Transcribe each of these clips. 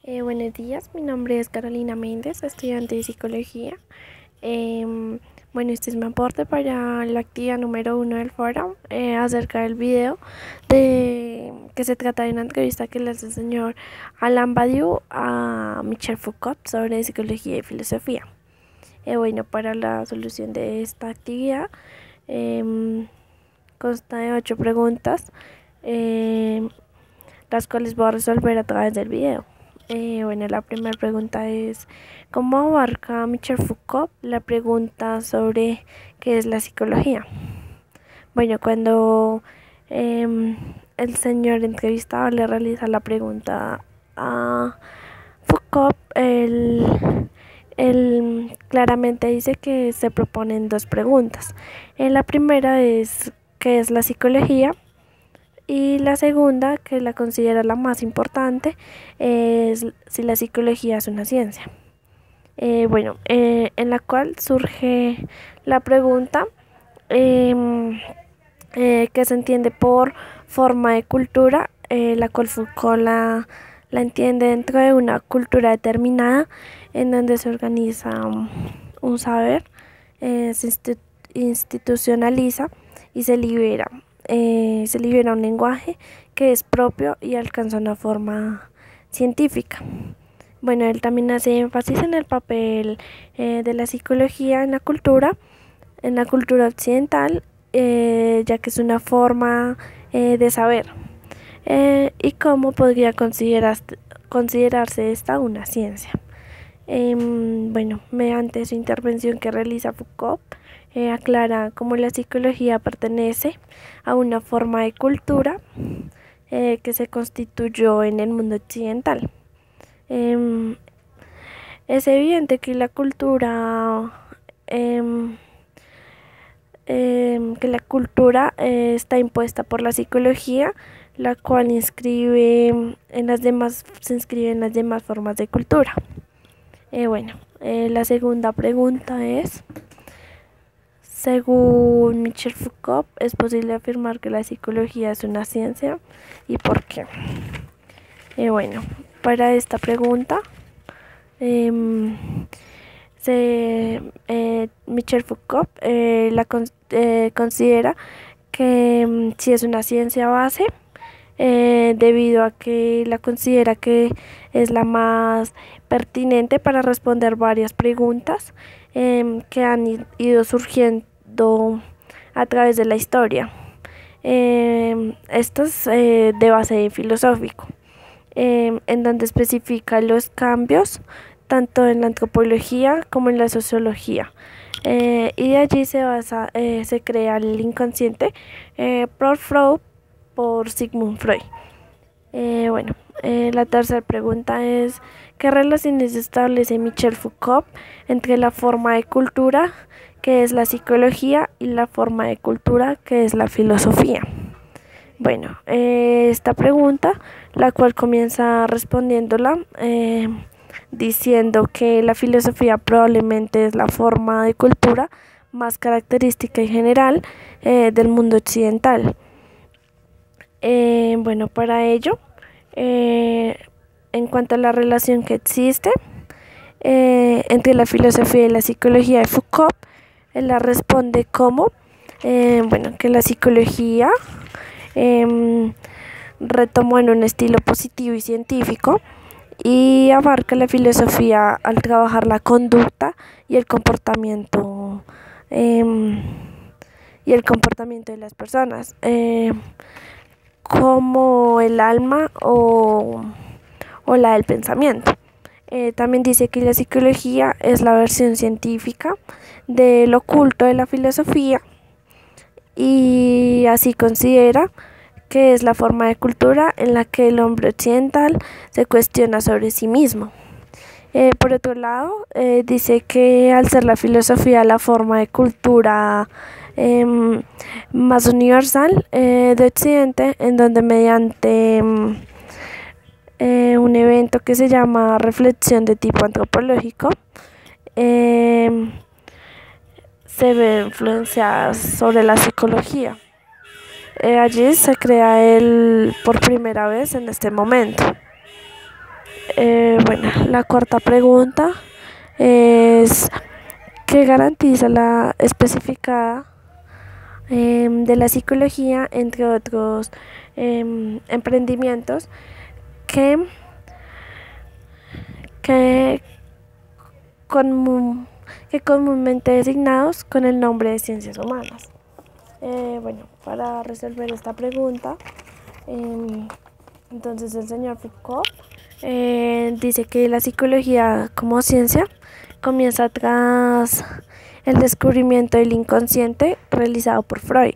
Buenos días, mi nombre es Carolina Méndez, estudiante de psicología. Bueno, este es mi aporte para la actividad número 1 del foro acerca del video de que se trata de una entrevista que le hace el señor Alain Badiou a Michel Foucault sobre psicología y filosofía. Bueno, para la solución de esta actividad consta de 8 preguntas, las cuales voy a resolver a través del video. Bueno, la primera pregunta es: ¿cómo abarca Michel Foucault la pregunta sobre qué es la psicología? Bueno, cuando el señor entrevistado le realiza la pregunta a Foucault, él claramente dice que se proponen dos preguntas. La primera es: ¿qué es la psicología? Y la segunda, que la considera la más importante, es si la psicología es una ciencia. En la cual surge la pregunta que se entiende por forma de cultura, la cual Foucault la entiende dentro de una cultura determinada en donde se organiza un saber, se institucionaliza y se libera un lenguaje que es propio y alcanza una forma científica. Bueno, él también hace énfasis en el papel de la psicología en la cultura occidental, ya que es una forma de saber, y cómo podría considerarse esta una ciencia. Bueno, mediante su intervención que realiza Foucault, aclara cómo la psicología pertenece a una forma de cultura que se constituyó en el mundo occidental. Es evidente que la cultura está impuesta por la psicología, la cual se inscribe en las demás formas de cultura. La segunda pregunta es: según Michel Foucault, ¿es posible afirmar que la psicología es una ciencia y por qué? Para esta pregunta, Michel Foucault considera que sí es una ciencia base, debido a que la considera que es la más pertinente para responder varias preguntas que han ido surgiendo a través de la historia. Esto es de base filosófico, en donde especifica los cambios tanto en la antropología como en la sociología. Y de allí se crea el inconsciente por Freud, por Sigmund Freud. La tercera pregunta es: ¿qué relaciones establece Michel Foucault entre la forma de cultura, que es la psicología, y la forma de cultura, que es la filosofía? Esta pregunta, la cual comienza respondiéndola diciendo que la filosofía probablemente es la forma de cultura más característica y general del mundo occidental. Para ello, en cuanto a la relación que existe entre la filosofía y la psicología de Foucault, él la responde como que la psicología retomó en un estilo positivo y científico, y abarca la filosofía al trabajar la conducta y el comportamiento de las personas, como el alma o la del pensamiento. También dice que la psicología es la versión científica del oculto de la filosofía, y así considera que es la forma de cultura en la que el hombre occidental se cuestiona sobre sí mismo. Por otro lado, dice que al ser la filosofía la forma de cultura más universal de Occidente, en donde mediante un evento que se llama reflexión de tipo antropológico, se ve influenciada sobre la psicología. Allí se crea él por primera vez en este momento. Bueno, la cuarta pregunta es ¿qué garantiza la especificada de la psicología, entre otros emprendimientos que, que, comu- que comúnmente designados con el nombre de ciencias humanas? Bueno, para resolver esta pregunta, em, entonces el señor Foucault dice que la psicología como ciencia comienza tras el descubrimiento del inconsciente realizado por Freud.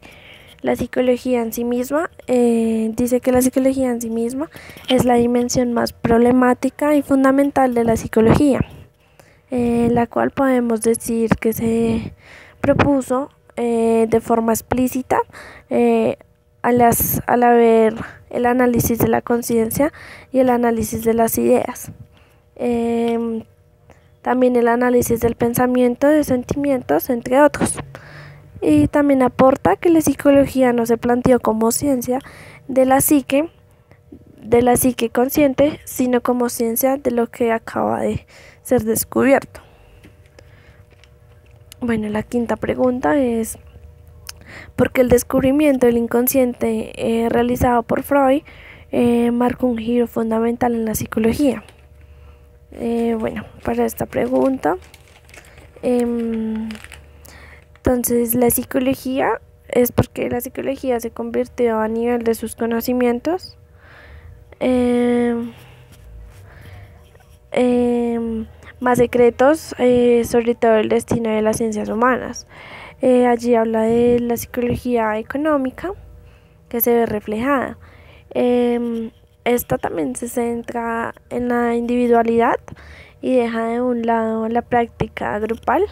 La psicología en sí misma, dice que la psicología en sí misma es la dimensión más problemática y fundamental de la psicología, la cual podemos decir que se propuso de forma explícita al haber el análisis de la conciencia y el análisis de las ideas. También el análisis del pensamiento, de sentimientos, entre otros. Y también aporta que la psicología no se planteó como ciencia de la psique consciente, sino como ciencia de lo que acaba de ser descubierto. Bueno, la quinta pregunta es ¿por qué el descubrimiento del inconsciente realizado por Freud marcó un giro fundamental en la psicología? Bueno, para esta pregunta, entonces la psicología es porque la psicología se convirtió a nivel de sus conocimientos más secretos, sobre todo el destino de las ciencias humanas. Allí habla de la psicología económica que se ve reflejada. Esta también se centra en la individualidad y deja de un lado la práctica grupal,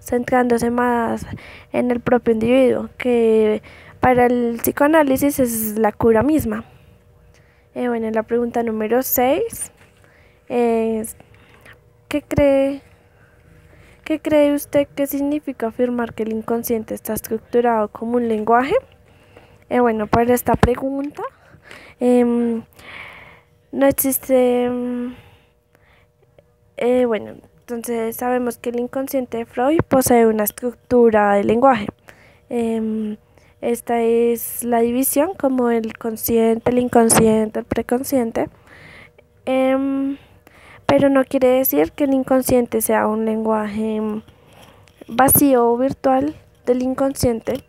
centrándose más en el propio individuo, que para el psicoanálisis es la cura misma. Bueno, la pregunta número 6 es ¿qué cree usted que significa afirmar que el inconsciente está estructurado como un lenguaje? Bueno, para esta pregunta no existe, bueno, entonces sabemos que el inconsciente de Freud posee una estructura de lenguaje. Esta es la división como el consciente, el inconsciente, el preconsciente. Pero no quiere decir que el inconsciente sea un lenguaje vacío o virtual del inconsciente.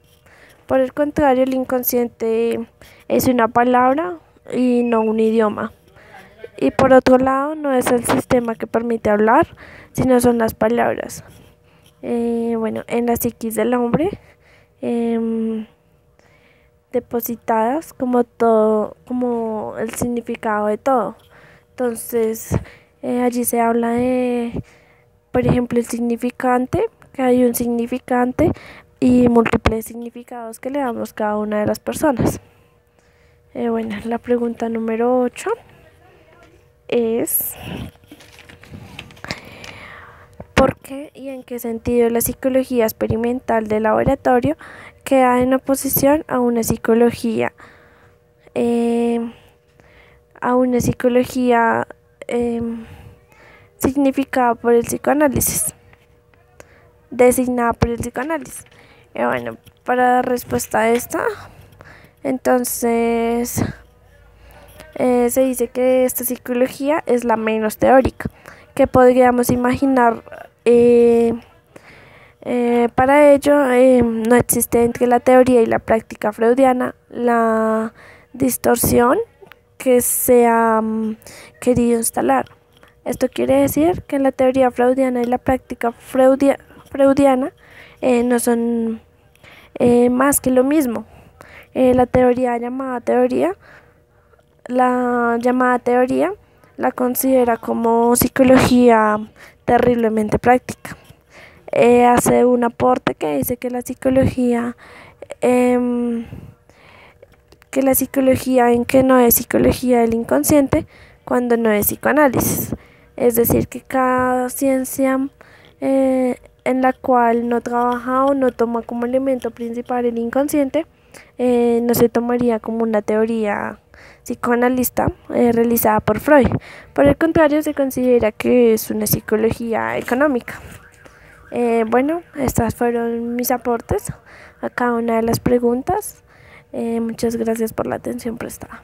Por el contrario, el inconsciente es una palabra y no un idioma. Y por otro lado, no es el sistema que permite hablar, sino son las palabras. Bueno, en la psiquis del hombre, depositadas como todo, como el significado de todo. Entonces, allí se habla de, por ejemplo, el significante, que hay un significante y múltiples significados que le damos a cada una de las personas. Bueno, la pregunta número 8 es ¿por qué y en qué sentido la psicología experimental de laboratorio queda en oposición a una psicología significada por el psicoanálisis, designada por el psicoanálisis? Bueno, para dar respuesta a esta, entonces se dice que esta psicología es la menos teórica, que podríamos imaginar. Para ello, no existe entre la teoría y la práctica freudiana la distorsión que se ha querido instalar. Esto quiere decir que la teoría freudiana y la práctica freudiana no son más que lo mismo. La llamada teoría la considera como psicología terriblemente práctica. Hace un aporte que dice que la psicología en que no es psicología del inconsciente cuando no es psicoanálisis. Es decir, que cada ciencia en la cual no trabaja o no toma como elemento principal el inconsciente, no se tomaría como una teoría psicoanalista realizada por Freud. Por el contrario, se considera que es una psicología económica. Bueno, estas fueron mis aportes a cada una de las preguntas. Muchas gracias por la atención prestada.